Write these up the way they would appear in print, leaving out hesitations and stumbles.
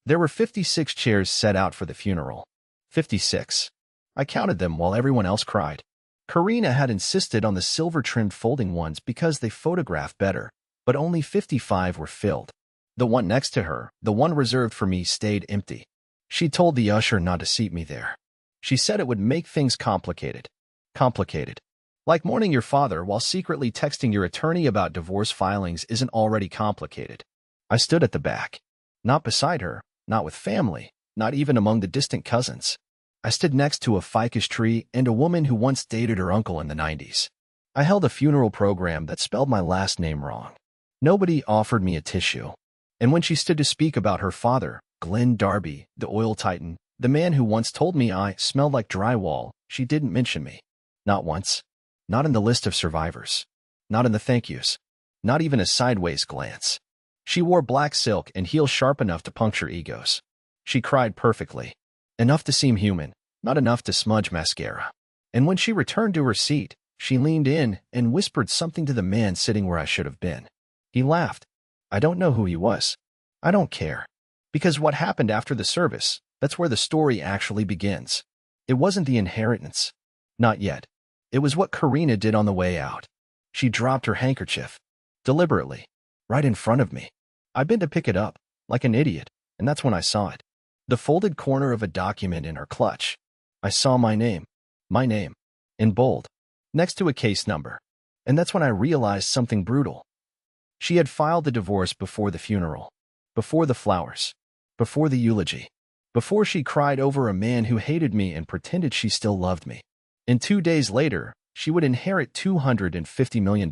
There were 56 chairs set out for the funeral. 56. I counted them while everyone else cried. Karina had insisted on the silver-trimmed folding ones because they photographed better, but only 55 were filled. The one next to her, the one reserved for me, stayed empty. She told the usher not to seat me there. She said it would make things complicated. Complicated. Like mourning your father while secretly texting your attorney about divorce filings isn't already complicated. I stood at the back. Not beside her, not with family, not even among the distant cousins. I stood next to a ficus tree and a woman who once dated her uncle in the 90s. I held a funeral program that spelled my last name wrong. Nobody offered me a tissue. And when she stood to speak about her father, Glenn Darby, the oil titan, the man who once told me I smelled like drywall, she didn't mention me. Not once. Not in the list of survivors. Not in the thank yous. Not even a sideways glance. She wore black silk and heels sharp enough to puncture egos. She cried perfectly. Enough to seem human, not enough to smudge mascara. And when she returned to her seat, she leaned in and whispered something to the man sitting where I should have been. He laughed. I don't know who he was. I don't care. Because what happened after the service, that's where the story actually begins. It wasn't the inheritance. Not yet. It was what Karina did on the way out. She dropped her handkerchief. Deliberately. Right in front of me. I bent to pick it up, like an idiot, and that's when I saw it. The folded corner of a document in her clutch. I saw my name, in bold, next to a case number. And that's when I realized something brutal. She had filed the divorce before the funeral, before the flowers, before the eulogy, before she cried over a man who hated me and pretended she still loved me. And 2 days later, she would inherit $250 million.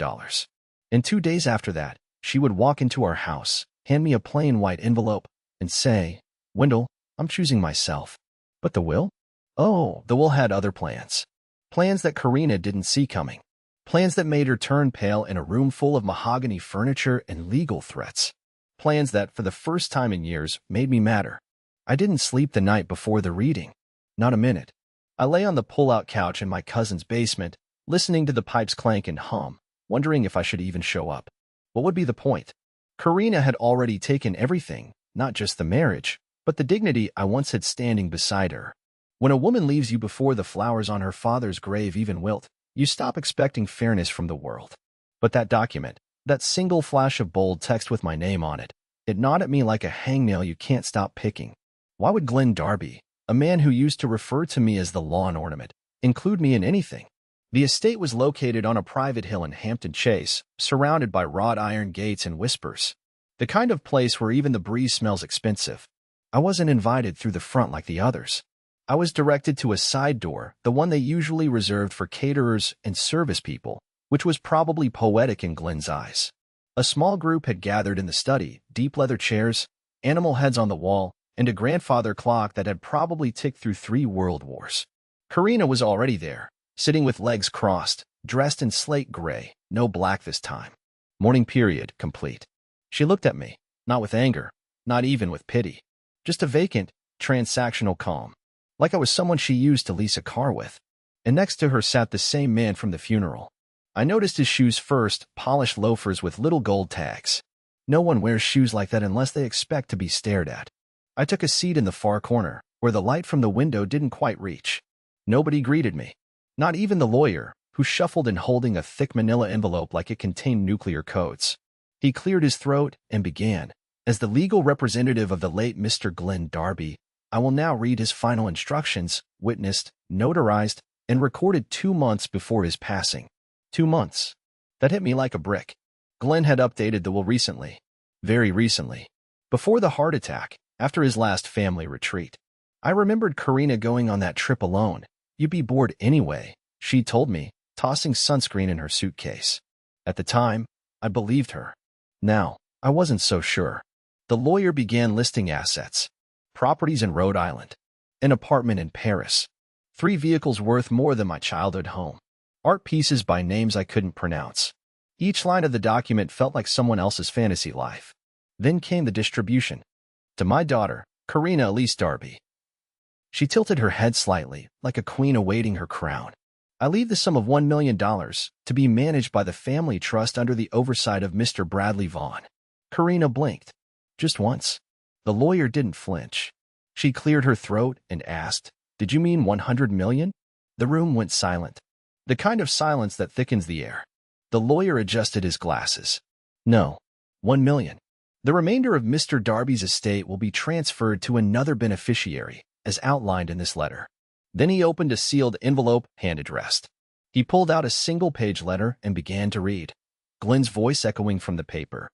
And 2 days after that, she would walk into our house, hand me a plain white envelope, and say, Wendell, I'm choosing myself. But the will? Oh, the will had other plans. Plans that Karina didn't see coming. Plans that made her turn pale in a room full of mahogany furniture and legal threats. Plans that, for the first time in years, made me madder. I didn't sleep the night before the reading. Not a minute. I lay on the pull-out couch in my cousin's basement, listening to the pipes clank and hum, wondering if I should even show up. What would be the point? Karina had already taken everything, not just the marriage, but the dignity I once had standing beside her. When a woman leaves you before the flowers on her father's grave even wilt, you stop expecting fairness from the world. But that document, that single flash of bold text with my name on it, it gnawed at me like a hangnail you can't stop picking. Why would Glenn Darby, a man who used to refer to me as the lawn ornament, include me in anything? The estate was located on a private hill in Hampton Chase, surrounded by wrought iron gates and whispers. The kind of place where even the breeze smells expensive. I wasn't invited through the front like the others. I was directed to a side door, the one they usually reserved for caterers and service people, which was probably poetic in Glenn's eyes. A small group had gathered in the study, deep leather chairs, animal heads on the wall, and a grandfather clock that had probably ticked through 3 world wars. Karina was already there, sitting with legs crossed, dressed in slate gray, no black this time. Mourning period complete. She looked at me, not with anger, not even with pity. Just a vacant, transactional calm, like I was someone she used to lease a car with. And next to her sat the same man from the funeral. I noticed his shoes first, polished loafers with little gold tags. No one wears shoes like that unless they expect to be stared at. I took a seat in the far corner, where the light from the window didn't quite reach. Nobody greeted me. Not even the lawyer, who shuffled in holding a thick manila envelope like it contained nuclear codes. He cleared his throat and began. As the legal representative of the late Mr. Glenn Darby, I will now read his final instructions, witnessed, notarized, and recorded 2 months before his passing. 2 months. That hit me like a brick. Glenn had updated the will recently. Very recently. Before the heart attack, after his last family retreat. I remembered Karina going on that trip alone. You'd be bored anyway, she told me, tossing sunscreen in her suitcase. At the time, I believed her. Now, I wasn't so sure. The lawyer began listing assets. Properties in Rhode Island. An apartment in Paris. 3 vehicles worth more than my childhood home. Art pieces by names I couldn't pronounce. Each line of the document felt like someone else's fantasy life. Then came the distribution. To my daughter, Karina Elise Darby. She tilted her head slightly, like a queen awaiting her crown. I leave the sum of $1 million to be managed by the family trust under the oversight of Mr. Bradley Vaughn. Karina blinked. Just once. The lawyer didn't flinch. She cleared her throat and asked, "Did you mean 100 million?" The room went silent. The kind of silence that thickens the air. The lawyer adjusted his glasses. "No, 1 million. The remainder of Mr. Darby's estate will be transferred to another beneficiary, as outlined in this letter." Then he opened a sealed envelope, hand-addressed. He pulled out a single-page letter and began to read, Glenn's voice echoing from the paper.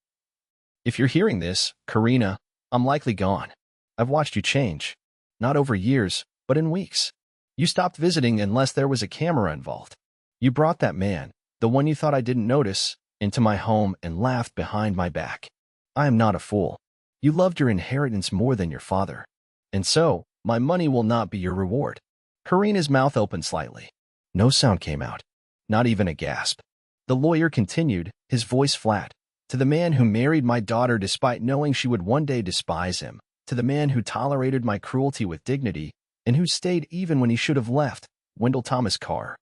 "If you're hearing this, Karina, I'm likely gone. I've watched you change. Not over years, but in weeks. You stopped visiting unless there was a camera involved. You brought that man, the one you thought I didn't notice, into my home and laughed behind my back. I am not a fool. You loved your inheritance more than your father. And so, my money will not be your reward." Karina's mouth opened slightly. No sound came out, not even a gasp. The lawyer continued, his voice flat. "To the man who married my daughter despite knowing she would one day despise him, to the man who tolerated my cruelty with dignity, and who stayed even when he should have left, Wendell Thomas Carr.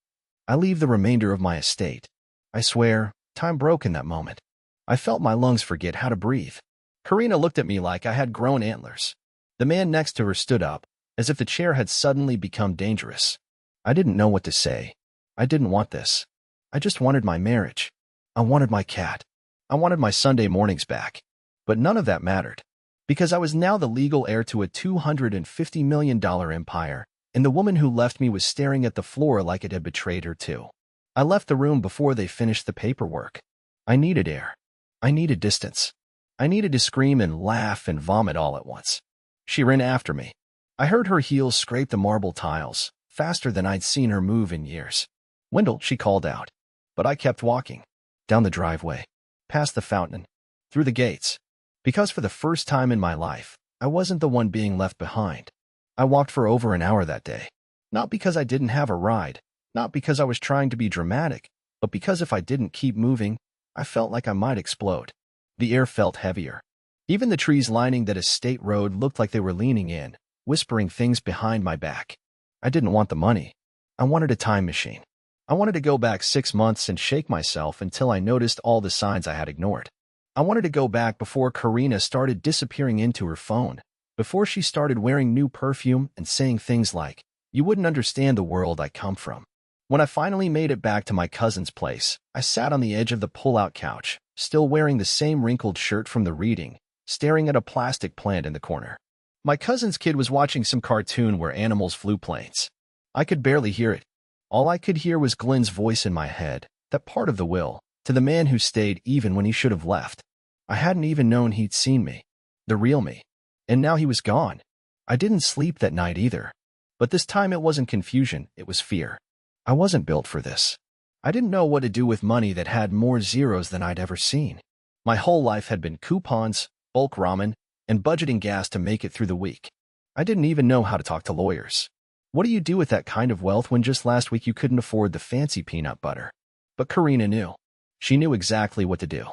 I leave the remainder of my estate. I swear, time broke in that moment. I felt my lungs forget how to breathe." Karina looked at me like I had grown antlers. The man next to her stood up, as if the chair had suddenly become dangerous. I didn't know what to say. I didn't want this. I just wanted my marriage. I wanted my cat. I wanted my Sunday mornings back. But none of that mattered, because I was now the legal heir to a $250 million empire, and the woman who left me was staring at the floor like it had betrayed her too. I left the room before they finished the paperwork. I needed air. I needed distance. I needed to scream and laugh and vomit all at once. She ran after me. I heard her heels scrape the marble tiles, faster than I'd seen her move in years. "Wendell," she called out. But I kept walking. Down the driveway. Past the fountain. Through the gates. Because for the first time in my life, I wasn't the one being left behind. I walked for over an hour that day. Not because I didn't have a ride. Not because I was trying to be dramatic. But because if I didn't keep moving, I felt like I might explode. The air felt heavier. Even the trees lining that estate road looked like they were leaning in, whispering things behind my back. I didn't want the money. I wanted a time machine. I wanted to go back 6 months and shake myself until I noticed all the signs I had ignored. I wanted to go back before Karina started disappearing into her phone, before she started wearing new perfume and saying things like, "You wouldn't understand the world I come from." When I finally made it back to my cousin's place, I sat on the edge of the pull-out couch, still wearing the same wrinkled shirt from the reading, staring at a plastic plant in the corner. My cousin's kid was watching some cartoon where animals flew planes. I could barely hear it. All I could hear was Glenn's voice in my head, that part of the will, to the man who stayed even when he should have left. I hadn't even known he'd seen me, the real me. And now he was gone. I didn't sleep that night either. But this time it wasn't confusion, it was fear. I wasn't built for this. I didn't know what to do with money that had more zeros than I'd ever seen. My whole life had been coupons, bulk ramen, and budgeting gas to make it through the week. I didn't even know how to talk to lawyers. What do you do with that kind of wealth when just last week you couldn't afford the fancy peanut butter? But Karina knew. She knew exactly what to do.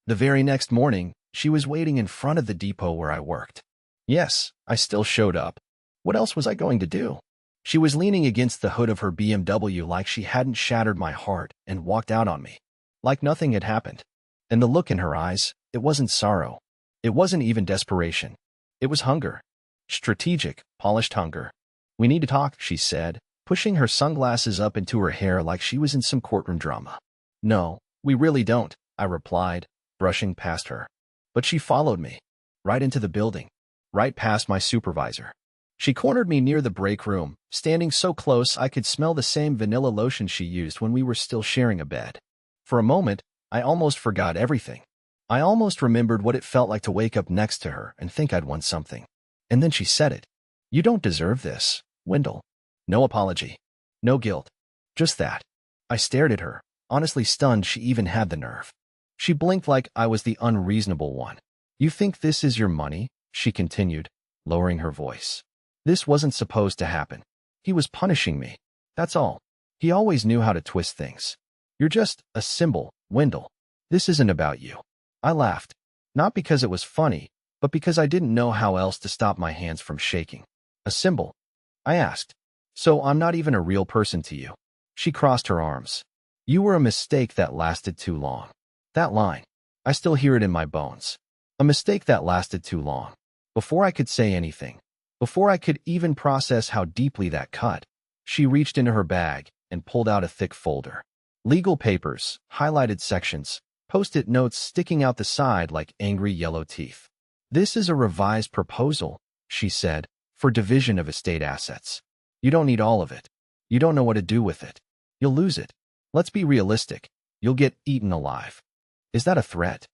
The very next morning, she was waiting in front of the depot where I worked. Yes, I still showed up. What else was I going to do? She was leaning against the hood of her BMW like she hadn't shattered my heart and walked out on me. Like nothing had happened. And the look in her eyes, it wasn't sorrow. It wasn't even desperation. It was hunger. Strategic, polished hunger. "We need to talk," she said, pushing her sunglasses up into her hair like she was in some courtroom drama. "No, we really don't," I replied, brushing past her. But she followed me. Right into the building. Right past my supervisor. She cornered me near the break room, standing so close I could smell the same vanilla lotion she used when we were still sharing a bed. For a moment, I almost forgot everything. I almost remembered what it felt like to wake up next to her and think I'd won something. And then she said it. "You don't deserve this, Wendell." No apology. No guilt. Just that. I stared at her, honestly stunned she even had the nerve. She blinked like I was the unreasonable one. "You think this is your money?" she continued, lowering her voice. "This wasn't supposed to happen. He was punishing me. That's all. He always knew how to twist things. You're just a symbol, Wendell. This isn't about you." I laughed. Not because it was funny, but because I didn't know how else to stop my hands from shaking. "A symbol?" I asked. "So I'm not even a real person to you?" She crossed her arms. "You were a mistake that lasted too long." That line. I still hear it in my bones. A mistake that lasted too long. Before I could say anything, before I could even process how deeply that cut, she reached into her bag and pulled out a thick folder. Legal papers, highlighted sections, post-it notes sticking out the side like angry yellow teeth. "This is a revised proposal," she said, "for division of estate assets. You don't need all of it. You don't know what to do with it. You'll lose it. Let's be realistic. You'll get eaten alive." "Is that a threat?"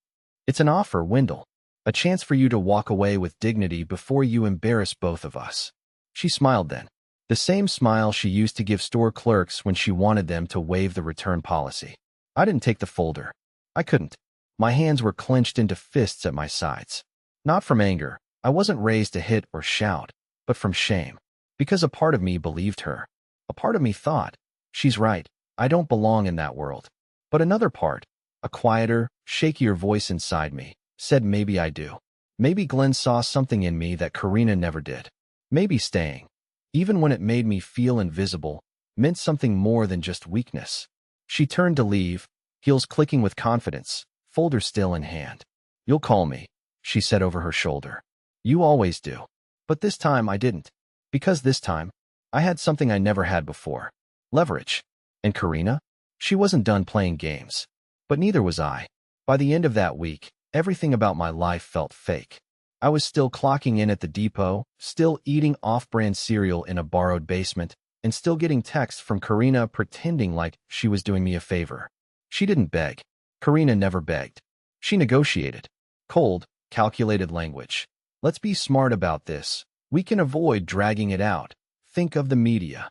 "It's an offer, Wendell. A chance for you to walk away with dignity before you embarrass both of us." She smiled then, the same smile she used to give store clerks when she wanted them to waive the return policy. I didn't take the folder. I couldn't. My hands were clenched into fists at my sides. Not from anger. I wasn't raised to hit or shout, but from shame. Because a part of me believed her. A part of me thought, she's right, I don't belong in that world. But another part, a quieter, shakier voice inside me, said maybe I do. Maybe Glenn saw something in me that Karina never did. Maybe staying, even when it made me feel invisible, meant something more than just weakness. She turned to leave, heels clicking with confidence, folder still in hand. "You'll call me," she said over her shoulder. "You always do." But this time I didn't. Because this time, I had something I never had before. Leverage. And Karina? She wasn't done playing games. But neither was I. By the end of that week, everything about my life felt fake. I was still clocking in at the depot, still eating off-brand cereal in a borrowed basement, and still getting texts from Karina pretending like she was doing me a favor. She didn't beg. Karina never begged. She negotiated. Cold, calculated language. "Let's be smart about this. We can avoid dragging it out. Think of the media."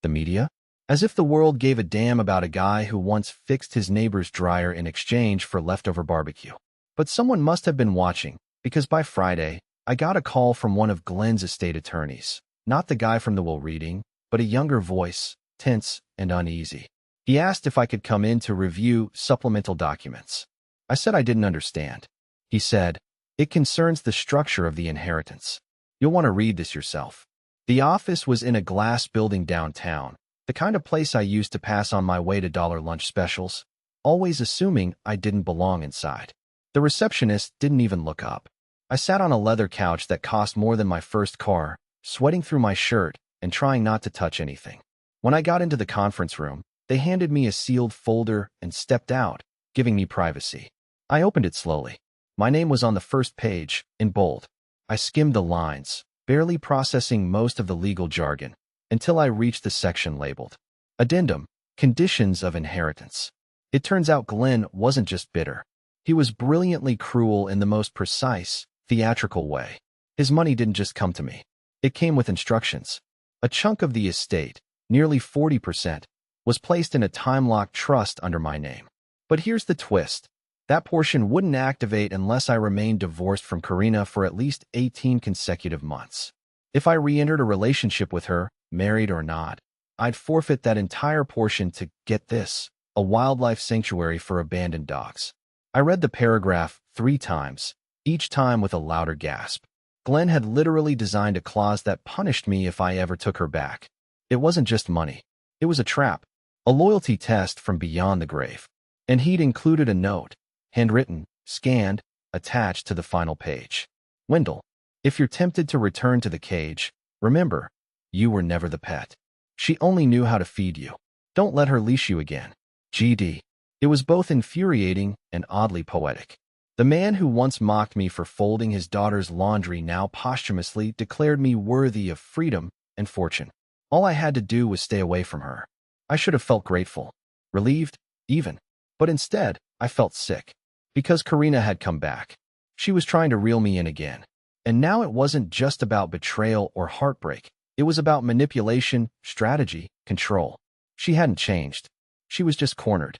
The media? As if the world gave a damn about a guy who once fixed his neighbor's dryer in exchange for leftover barbecue. But someone must have been watching, because by Friday, I got a call from one of Glenn's estate attorneys. Not the guy from the will reading, but a younger voice, tense and uneasy. He asked if I could come in to review supplemental documents. I said I didn't understand. He said, "It concerns the structure of the inheritance. You'll want to read this yourself." The office was in a glass building downtown, the kind of place I used to pass on my way to dollar lunch specials, always assuming I didn't belong inside. The receptionist didn't even look up. I sat on a leather couch that cost more than my first car, sweating through my shirt and trying not to touch anything. When I got into the conference room, they handed me a sealed folder and stepped out, giving me privacy. I opened it slowly. My name was on the first page, in bold. I skimmed the lines, barely processing most of the legal jargon, until I reached the section labeled Addendum, Conditions of Inheritance. It turns out Glenn wasn't just bitter. He was brilliantly cruel in the most precise, theatrical way. His money didn't just come to me. It came with instructions. A chunk of the estate, nearly 40%, was placed in a time-locked trust under my name. But here's the twist. That portion wouldn't activate unless I remained divorced from Karina for at least 18 consecutive months. If I re-entered a relationship with her, married or not, I'd forfeit that entire portion to, get this, a wildlife sanctuary for abandoned dogs. I read the paragraph 3 times, each time with a louder gasp. Glenn had literally designed a clause that punished me if I ever took her back. It wasn't just money. It was a trap, a loyalty test from beyond the grave. And he'd included a note, handwritten, scanned, attached to the final page. "Wendell, if you're tempted to return to the cage, remember, you were never the pet. She only knew how to feed you. Don't let her leash you again. GD." It was both infuriating and oddly poetic. The man who once mocked me for folding his daughter's laundry now posthumously declared me worthy of freedom and fortune. All I had to do was stay away from her. I should have felt grateful, relieved, even. But instead, I felt sick. Because Karina had come back. She was trying to reel me in again. And now it wasn't just about betrayal or heartbreak. It was about manipulation, strategy, control. She hadn't changed. She was just cornered.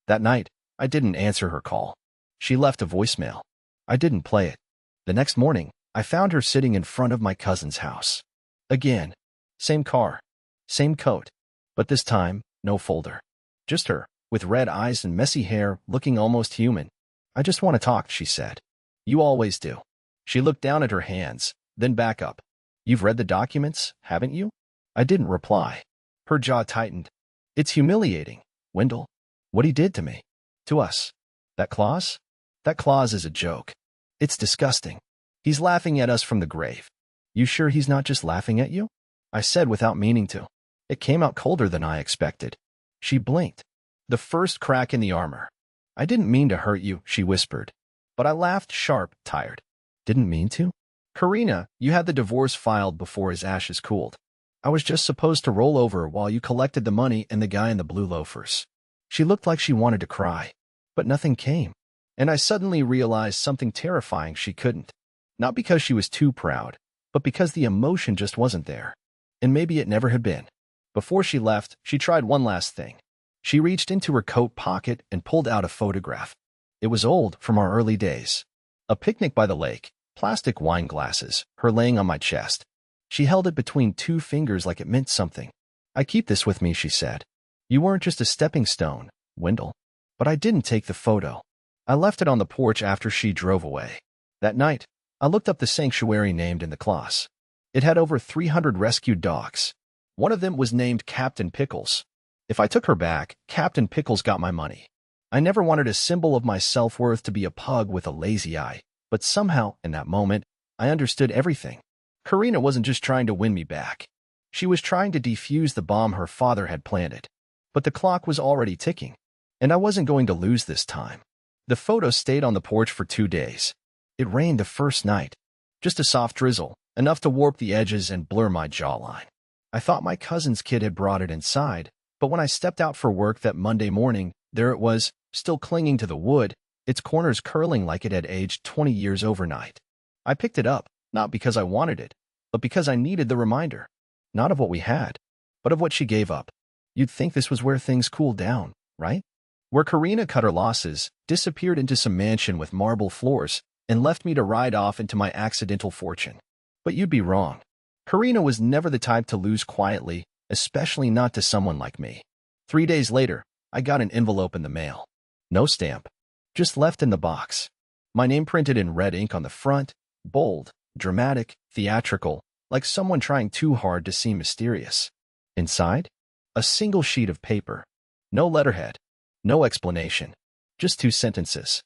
That night, I didn't answer her call. She left a voicemail. I didn't play it. The next morning, I found her sitting in front of my cousin's house. Again. Same car. Same coat. But this time, no folder. Just her, with red eyes and messy hair, looking almost human. "I just want to talk," she said. "You always do." She looked down at her hands, then back up. "You've read the documents, haven't you?" I didn't reply. Her jaw tightened. "It's humiliating, Wendell. What he did to me. To us. That clause? That clause is a joke. It's disgusting. He's laughing at us from the grave. You sure he's not just laughing at you? I said without meaning to. It came out colder than I expected. She blinked. The first crack in the armor. I didn't mean to hurt you, she whispered. But I laughed sharp, tired. Didn't mean to? Karina, you had the divorce filed before his ashes cooled. I was just supposed to roll over while you collected the money and the guy in the blue loafers. She looked like she wanted to cry. But nothing came. And I suddenly realized something terrifying she couldn't. Not because she was too proud, but because the emotion just wasn't there. And maybe it never had been. Before she left, she tried one last thing. She reached into her coat pocket and pulled out a photograph. It was old, from our early days. A picnic by the lake, plastic wine glasses, her laying on my chest. She held it between two fingers like it meant something. I keep this with me, she said. You weren't just a stepping stone, Wendell. But I didn't take the photo. I left it on the porch after she drove away. That night, I looked up the sanctuary named in the clause. It had over 300 rescued dogs. One of them was named Captain Pickles. If I took her back, Captain Pickles got my money. I never wanted a symbol of my self-worth to be a pug with a lazy eye, but somehow, in that moment, I understood everything. Karina wasn't just trying to win me back. She was trying to defuse the bomb her father had planted. But the clock was already ticking, and I wasn't going to lose this time. The photo stayed on the porch for 2 days. It rained the first night. Just a soft drizzle, enough to warp the edges and blur my jawline. I thought my cousin's kid had brought it inside, but when I stepped out for work that Monday morning, there it was, still clinging to the wood, its corners curling like it had aged 20 years overnight. I picked it up, not because I wanted it, but because I needed the reminder. Not of what we had, but of what she gave up. You'd think this was where things cooled down, right? Where Karina cut her losses, disappeared into some mansion with marble floors, and left me to ride off into my accidental fortune. But you'd be wrong. Karina was never the type to lose quietly, especially not to someone like me. 3 days later, I got an envelope in the mail. No stamp. Just left in the box. My name printed in red ink on the front, bold, dramatic, theatrical, like someone trying too hard to seem mysterious. Inside? A single sheet of paper. No letterhead. No explanation. Just 2 sentences.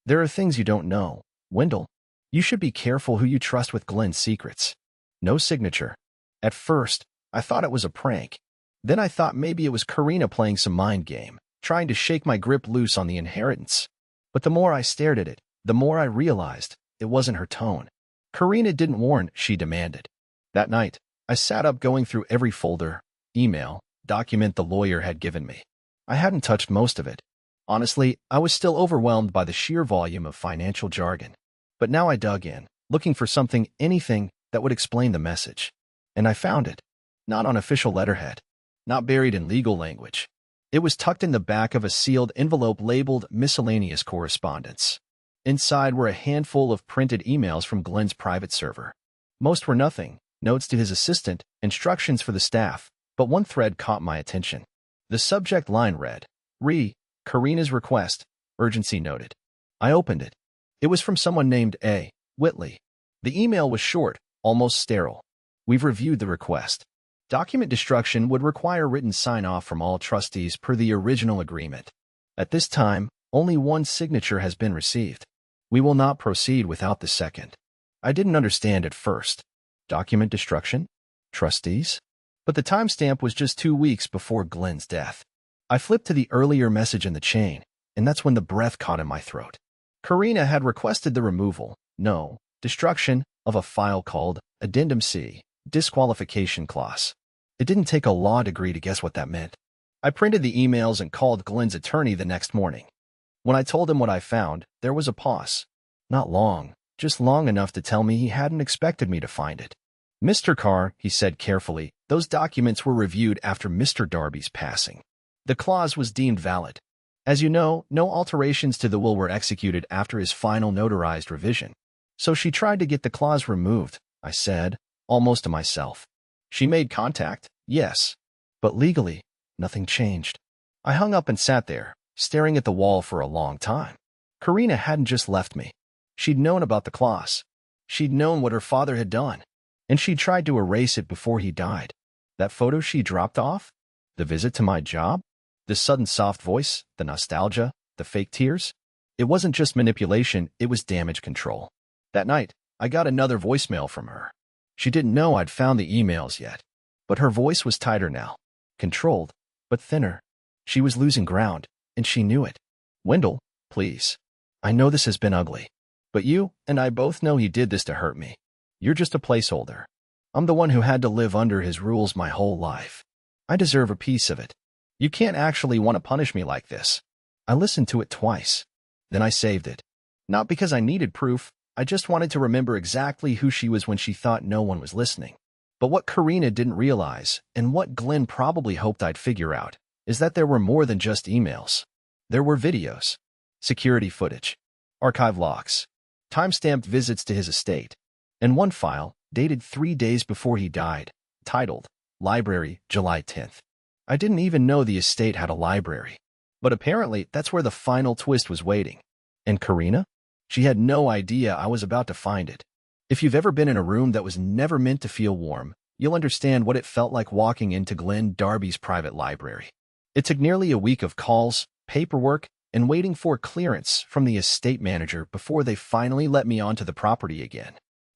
There are things you don't know, Wendell. You should be careful who you trust with Glenn's secrets. No signature. At first, I thought it was a prank. Then I thought maybe it was Karina playing some mind game, trying to shake my grip loose on the inheritance. But the more I stared at it, the more I realized it wasn't her tone. Karina didn't warn, she demanded. That night, I sat up going through every folder, email, document the lawyer had given me. I hadn't touched most of it. Honestly, I was still overwhelmed by the sheer volume of financial jargon. But now I dug in, looking for something, anything, that would explain the message. And I found it. Not on official letterhead. Not buried in legal language. It was tucked in the back of a sealed envelope labeled Miscellaneous Correspondence. Inside were a handful of printed emails from Glenn's private server. Most were nothing, notes to his assistant, instructions for the staff, but one thread caught my attention. The subject line read, Karina's request, urgency noted. I opened it. It was from someone named A. Whitley. The email was short, almost sterile. We've reviewed the request. Document destruction would require written sign-off from all trustees per the original agreement. At this time, only one signature has been received. We will not proceed without the second. I didn't understand at first. Document destruction? Trustees? But the timestamp was just 2 weeks before Glenn's death. I flipped to the earlier message in the chain, and that's when the breath caught in my throat. Karina had requested the removal, no, destruction, of a file called Addendum C, Disqualification Clause. It didn't take a law degree to guess what that meant. I printed the emails and called Glenn's attorney the next morning. When I told him what I found, there was a pause. Not long, just long enough to tell me he hadn't expected me to find it. Mr. Carr, he said carefully, those documents were reviewed after Mr. Darby's passing. The clause was deemed valid. As you know, no alterations to the will were executed after his final notarized revision. So she tried to get the clause removed, I said, almost to myself. She made contact, yes. But legally, nothing changed. I hung up and sat there, staring at the wall for a long time. Karina hadn't just left me. She'd known about the clause. She'd known what her father had done. And she'd tried to erase it before he died. That photo she dropped off? The visit to my job? The sudden soft voice? The nostalgia? The fake tears? It wasn't just manipulation, it was damage control. That night, I got another voicemail from her. She didn't know I'd found the emails yet, but her voice was tighter now, controlled, but thinner. She was losing ground, and she knew it. Wendell, please. I know this has been ugly, but you and I both know he did this to hurt me. You're just a placeholder. I'm the one who had to live under his rules my whole life. I deserve a piece of it. You can't actually want to punish me like this. I listened to it twice. Then I saved it. Not because I needed proof. I just wanted to remember exactly who she was when she thought no one was listening. But what Karina didn't realize, and what Glenn probably hoped I'd figure out, is that there were more than just emails. There were videos, security footage, archive logs, time-stamped visits to his estate, and one file, dated 3 days before he died, titled, Library, July 10th. I didn't even know the estate had a library. But apparently, that's where the final twist was waiting. And Karina? She had no idea I was about to find it. If you've ever been in a room that was never meant to feel warm, you'll understand what it felt like walking into Glenn Darby's private library. It took nearly a week of calls, paperwork, and waiting for clearance from the estate manager before they finally let me onto the property again.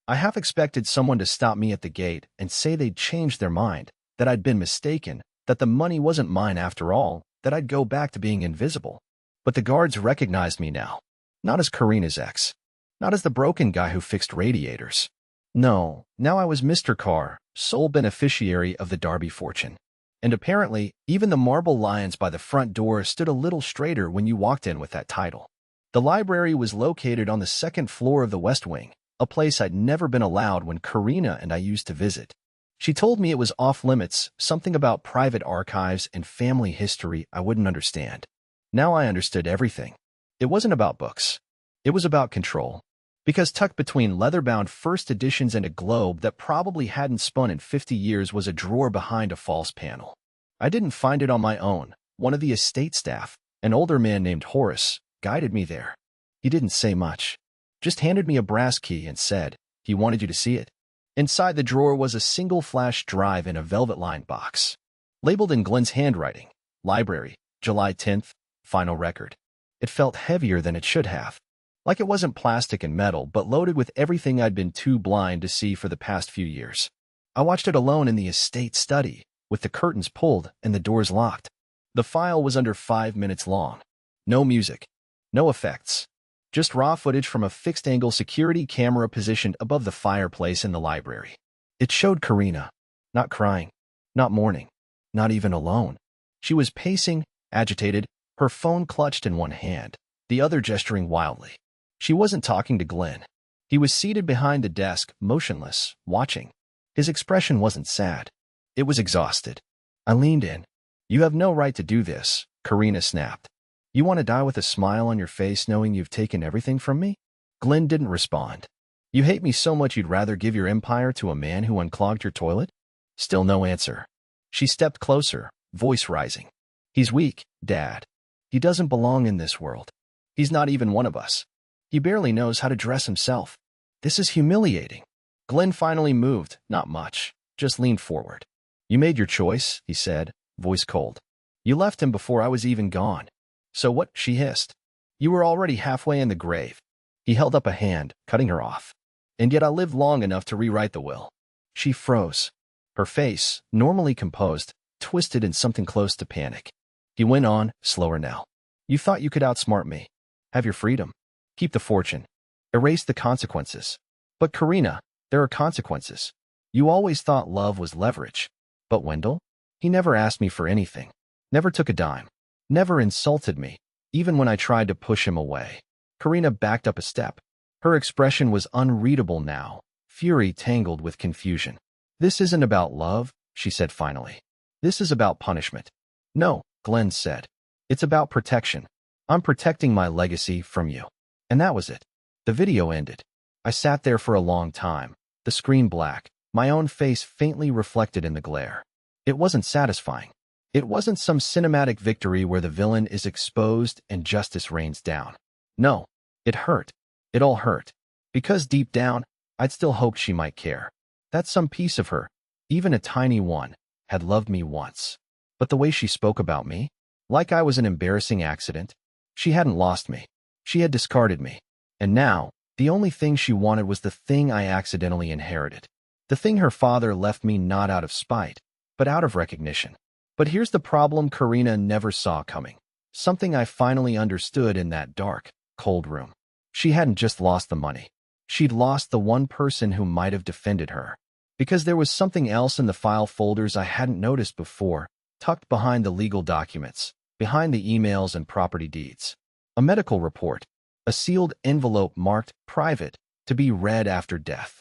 I half expected someone to stop me at the gate and say they'd changed their mind, that I'd been mistaken, that the money wasn't mine after all, that I'd go back to being invisible. But the guards recognized me now. Not as Karina's ex. Not as the broken guy who fixed radiators. No, now I was Mr. Carr, sole beneficiary of the Darby fortune. And apparently, even the marble lions by the front door stood a little straighter when you walked in with that title. The library was located on the second floor of the West Wing, a place I'd never been allowed when Karina and I used to visit. She told me it was off-limits, something about private archives and family history I wouldn't understand. Now I understood everything. It wasn't about books. It was about control. Because tucked between leather-bound first editions and a globe that probably hadn't spun in 50 years was a drawer behind a false panel. I didn't find it on my own. One of the estate staff, an older man named Horace, guided me there. He didn't say much. Just handed me a brass key and said, he wanted you to see it. Inside the drawer was a single flash drive in a velvet-lined box. Labeled in Glenn's handwriting, Library, July 10th, Final Record. It felt heavier than it should have. Like it wasn't plastic and metal, but loaded with everything I'd been too blind to see for the past few years. I watched it alone in the estate study, with the curtains pulled and the doors locked. The file was under 5 minutes long. No music. No effects. Just raw footage from a fixed-angle security camera positioned above the fireplace in the library. It showed Karina. Not crying. Not mourning. Not even alone. She was pacing, agitated, her phone clutched in one hand, the other gesturing wildly. She wasn't talking to Glenn. He was seated behind the desk, motionless, watching. His expression wasn't sad. It was exhausted. I leaned in. You have no right to do this, Karina snapped. You want to die with a smile on your face knowing you've taken everything from me? Glenn didn't respond. You hate me so much you'd rather give your empire to a man who unclogged your toilet? Still no answer. She stepped closer, voice rising. He's weak, Dad. He doesn't belong in this world. He's not even one of us. He barely knows how to dress himself. This is humiliating. Glenn finally moved, not much, just leaned forward. You made your choice, he said, voice cold. You left him before I was even gone. So what? She hissed. You were already halfway in the grave. He held up a hand, cutting her off. And yet I lived long enough to rewrite the will. She froze. Her face, normally composed, twisted in something close to panic. He went on, slower now. You thought you could outsmart me. Have your freedom. Keep the fortune. Erase the consequences. But Karina, there are consequences. You always thought love was leverage. But Wendell? He never asked me for anything. Never took a dime. Never insulted me, even when I tried to push him away. Karina backed up a step. Her expression was unreadable now, fury tangled with confusion. This isn't about love, she said finally. This is about punishment. No, Glenn said. It's about protection. I'm protecting my legacy from you. And that was it. The video ended. I sat there for a long time, the screen black, my own face faintly reflected in the glare. It wasn't satisfying. It wasn't some cinematic victory where the villain is exposed and justice rains down. No, it hurt. It all hurt. Because deep down, I'd still hoped she might care. That some piece of her, even a tiny one, had loved me once. But the way she spoke about me, like I was an embarrassing accident, she hadn't lost me. She had discarded me. And now, The only thing she wanted was the thing I accidentally inherited. The thing her father left me not out of spite, but out of recognition. But here's the problem Karina never saw coming. Something I finally understood in that dark, cold room. She hadn't just lost the money. She'd lost the one person who might have defended her. Because there was something else in the file folders I hadn't noticed before, tucked behind the legal documents, behind the emails and property deeds. A medical report, a sealed envelope marked private to be read after death.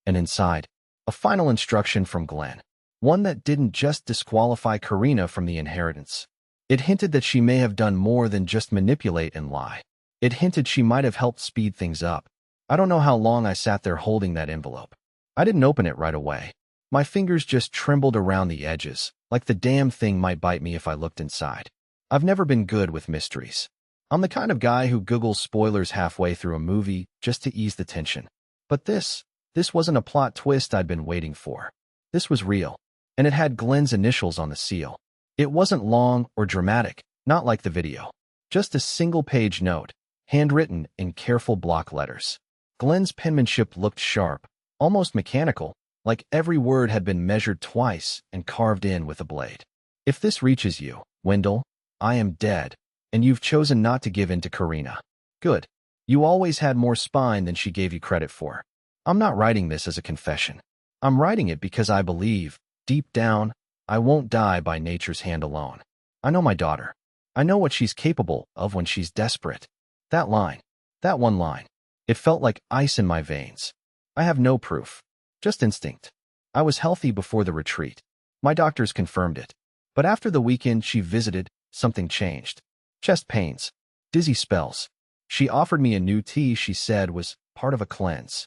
And inside, a final instruction from Glenn. One that didn't just disqualify Karina from the inheritance. It hinted that she may have done more than just manipulate and lie. It hinted she might have helped speed things up. I don't know how long I sat there holding that envelope. I didn't open it right away. My fingers just trembled around the edges, like the damn thing might bite me if I looked inside. I've never been good with mysteries. I'm the kind of guy who Googles spoilers halfway through a movie just to ease the tension. But this wasn't a plot twist I'd been waiting for. This was real, and it had Glenn's initials on the seal. It wasn't long or dramatic, not like the video. Just a single-page note, handwritten in careful block letters. Glenn's penmanship looked sharp, almost mechanical, like every word had been measured twice and carved in with a blade. If this reaches you, Wendell, I am dead, and you've chosen not to give in to Karina. Good. You always had more spine than she gave you credit for. I'm not writing this as a confession. I'm writing it because I believe, deep down, I won't die by nature's hand alone. I know my daughter. I know what she's capable of when she's desperate. That line, that one line, it felt like ice in my veins. I have no proof, just instinct. I was healthy before the retreat. My doctors confirmed it. But after the weekend she visited, something changed. Chest pains, dizzy spells. She offered me a new tea she said was part of a cleanse.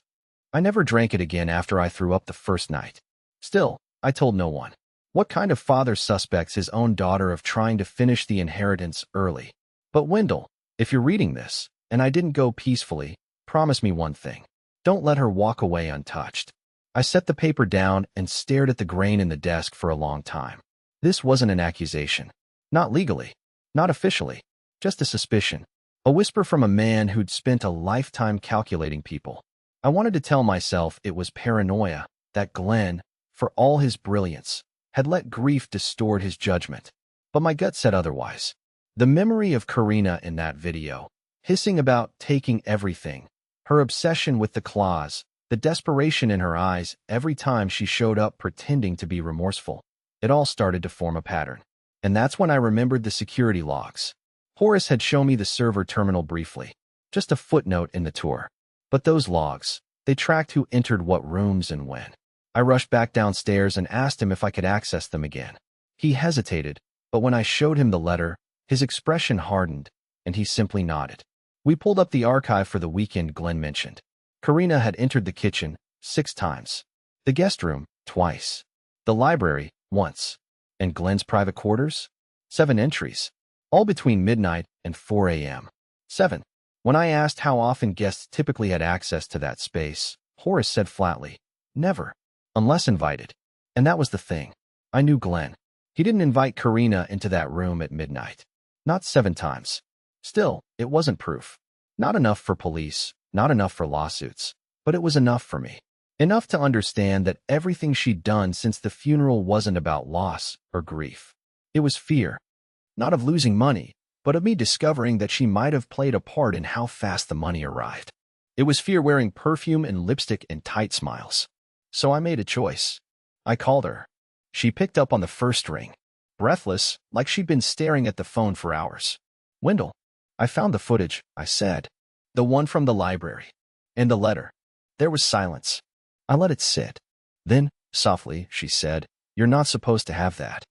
I never drank it again after I threw up the first night. Still, I told no one. What kind of father suspects his own daughter of trying to finish the inheritance early? But Wendell, if you're reading this, and I didn't go peacefully, promise me one thing. Don't let her walk away untouched. I set the paper down and stared at the grain in the desk for a long time. This wasn't an accusation. Not legally. Not officially. Just a suspicion. A whisper from a man who'd spent a lifetime calculating people. I wanted to tell myself it was paranoia, that Glenn, for all his brilliance, had let grief distort his judgment. But my gut said otherwise. The memory of Karina in that video, hissing about taking everything, her obsession with the claws, the desperation in her eyes every time she showed up pretending to be remorseful, it all started to form a pattern. And that's when I remembered the security logs. Horace had shown me the server terminal briefly, just a footnote in the tour. But those logs, they tracked who entered what rooms and when. I rushed back downstairs and asked him if I could access them again. He hesitated, but when I showed him the letter, his expression hardened, and he simply nodded. We pulled up the archive for the weekend Glenn mentioned. Karina had entered the kitchen 6 times, the guest room twice, the library once, and Glenn's private quarters 7 entries, all between midnight and 4 a.m. 7. When I asked how often guests typically had access to that space, Horace said flatly, never. Unless invited. And that was the thing. I knew Glenn. He didn't invite Karina into that room at midnight. Not 7 times. Still, it wasn't proof. Not enough for police, not enough for lawsuits. But it was enough for me. Enough to understand that everything she'd done since the funeral wasn't about loss or grief. It was fear. Not of losing money, but of me discovering that she might have played a part in how fast the money arrived. It was fear wearing perfume and lipstick and tight smiles. So I made a choice. I called her. She picked up on the first ring, breathless, like she'd been staring at the phone for hours. Wendell, I found the footage, I said. The one from the library. And the letter. There was silence. I let it sit. Then, softly, she said, you're not supposed to have that.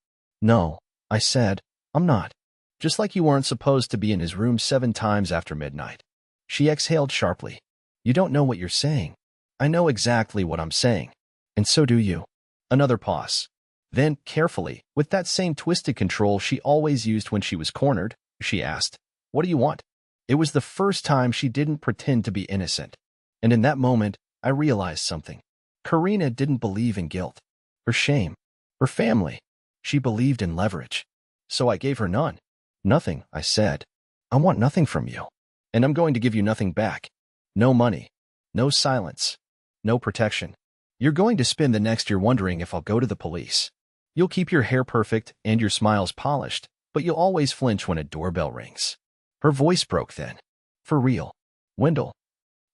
No, I said, I'm not. Just like you weren't supposed to be in his room 7 times after midnight. She exhaled sharply. You don't know what you're saying. I know exactly what I'm saying. And so do you. Another pause. Then, carefully, with that same twisted control she always used when she was cornered, she asked, what do you want? It was the first time she didn't pretend to be innocent. And in that moment, I realized something. Karina didn't believe in guilt. Her shame. Her family. She believed in leverage. So I gave her none. Nothing, I said. I want nothing from you. And I'm going to give you nothing back. No money. No silence. No protection. You're going to spend the next year wondering if I'll go to the police. You'll keep your hair perfect and your smiles polished, but you'll always flinch when a doorbell rings. Her voice broke then. For real. Wendell.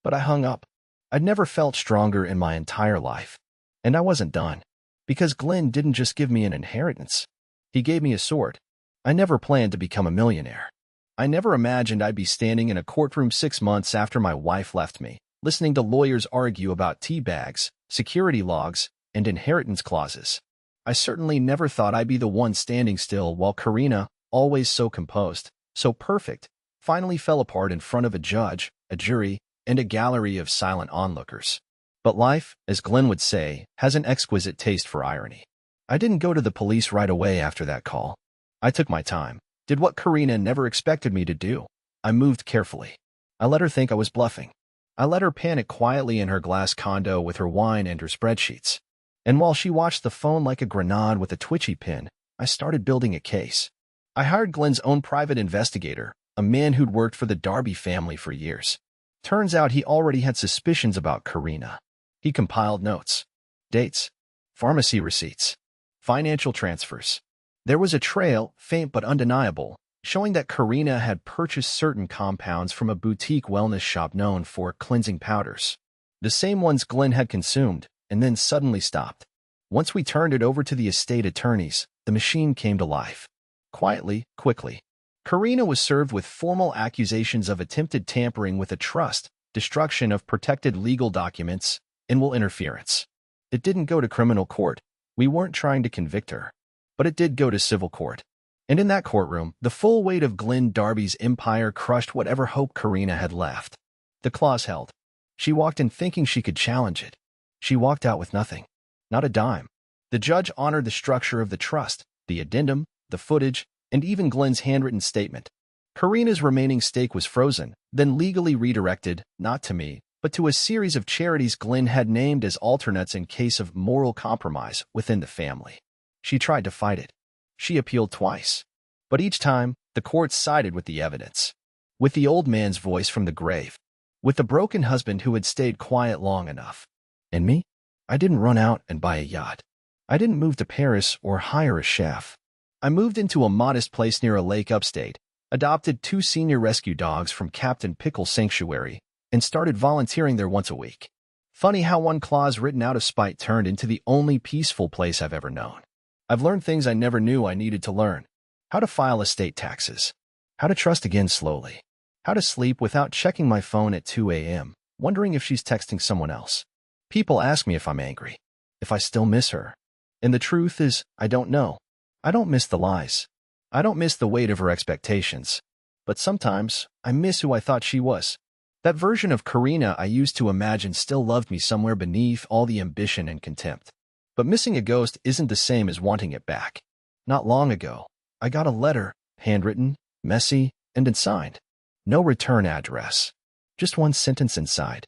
But I hung up. I'd never felt stronger in my entire life. And I wasn't done. Because Glenn didn't just give me an inheritance. He gave me a sword. I never planned to become a millionaire. I never imagined I'd be standing in a courtroom 6 months after my wife left me, listening to lawyers argue about tea bags, security logs, and inheritance clauses. I certainly never thought I'd be the one standing still while Karina, always so composed, so perfect, finally fell apart in front of a judge, a jury, and a gallery of silent onlookers. But life, as Glenn would say, has an exquisite taste for irony. I didn't go to the police right away after that call. I took my time, did what Karina never expected me to do. I moved carefully. I let her think I was bluffing. I let her panic quietly in her glass condo with her wine and her spreadsheets. And while she watched the phone like a grenade with a twitchy pin, I started building a case. I hired Glenn's own private investigator, a man who'd worked for the Darby family for years. Turns out he already had suspicions about Karina. He compiled notes, dates, pharmacy receipts, financial transfers. There was a trail, faint but undeniable, showing that Karina had purchased certain compounds from a boutique wellness shop known for cleansing powders. The same ones Glenn had consumed, and then suddenly stopped. Once we turned it over to the estate attorneys, the machine came to life. Quietly, quickly. Karina was served with formal accusations of attempted tampering with a trust, destruction of protected legal documents, and will interference. It didn't go to criminal court. We weren't trying to convict her. But it did go to civil court. And in that courtroom, the full weight of Glenn Darby's empire crushed whatever hope Karina had left. The clause held. She walked in thinking she could challenge it. She walked out with nothing. Not a dime. The judge honored the structure of the trust, the addendum, the footage, and even Glenn's handwritten statement. Karina's remaining stake was frozen, then legally redirected, not to me, but to a series of charities Glenn had named as alternates in case of moral compromise within the family. She tried to fight it. She appealed twice. But each time, the court sided with the evidence. With the old man's voice from the grave. With the broken husband who had stayed quiet long enough. And me? I didn't run out and buy a yacht. I didn't move to Paris or hire a chef. I moved into a modest place near a lake upstate, adopted 2 senior rescue dogs from Captain Pickle Sanctuary, and started volunteering there once a week. Funny how one clause written out of spite turned into the only peaceful place I've ever known. I've learned things I never knew I needed to learn. How to file estate taxes. How to trust again slowly. How to sleep without checking my phone at 2 a.m., wondering if she's texting someone else. People ask me if I'm angry, if I still miss her. And the truth is, I don't know. I don't miss the lies. I don't miss the weight of her expectations. But sometimes, I miss who I thought she was. That version of Karina I used to imagine still loved me somewhere beneath all the ambition and contempt. But missing a ghost isn't the same as wanting it back. Not long ago, I got a letter, handwritten, messy, and unsigned. No return address. Just one sentence inside.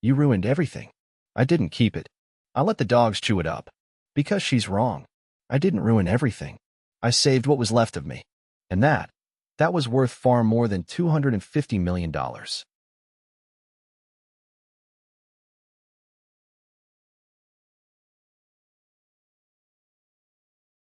You ruined everything. I didn't keep it. I let the dogs chew it up. Because she's wrong. I didn't ruin everything. I saved what was left of me. And that was worth far more than $250 million.